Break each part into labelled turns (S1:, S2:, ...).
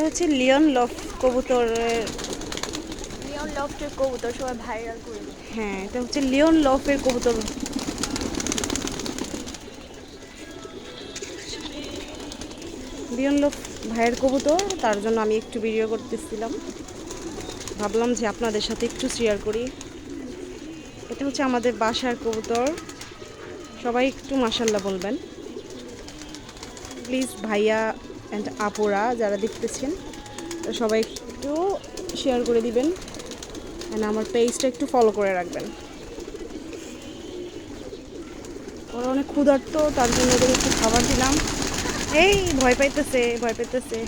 S1: এটা হচ্ছে Leone loaf কবুতরের।
S2: লিওন লফটের কবুতর সবাই ভাইরাল করে দিচ্ছে।
S1: হ্যাঁ, এটা হচ্ছে লিওন লফের কবুতর। লিওন লফ ভাইয়ের কবুতর, তার জন্য আমি একটু ভিডিও করতেছিলাম, ভাবলাম যে আপনাদের সাথে একটু শেয়ার করি। এটা হচ্ছে আমাদের বাসার কবুতর, সবাই একটু মাশাল্লাহ বলবেন প্লিজ। ভাইয়া অ্যান্ড আপুরা যারা দেখতেছেন সবাই একটু শেয়ার করে দিবেন, অ্যান্ড আমার পেজটা একটু ফলো করে রাখবেন। ওরা অনেক ক্ষুধার্ত, তার জন্য ওদের একটু খাবার দিলাম। এই ভয় পাইতেছে, ভয় পাইতেছে।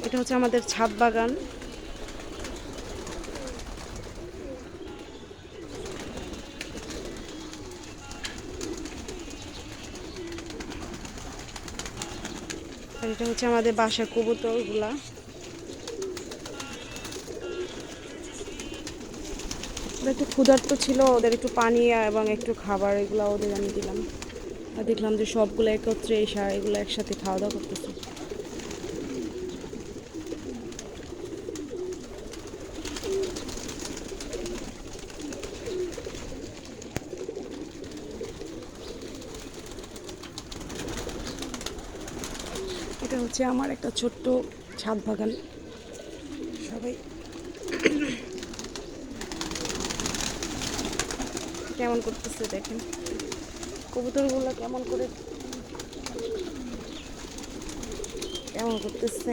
S1: এটা হচ্ছে আমাদের ছাদ বাগান। আর এটা হচ্ছে আমাদের বাসার কবুতরগুলা। ওরা একটু ক্ষুধার্ত ছিল, ওদের একটু পানি এবং একটু খাবার এগুলো ওদের আমি দিলাম। আর দেখলাম যে সবগুলো একত্রে এগুলো একসাথে খাওয়া দাওয়া করতেছে। এটা হচ্ছে আমার একটা ছোট্ট ছাদ বাগান। সবাই কেমন করতেছে দেখেন, কবুতরগুলো কেমন করতেছে।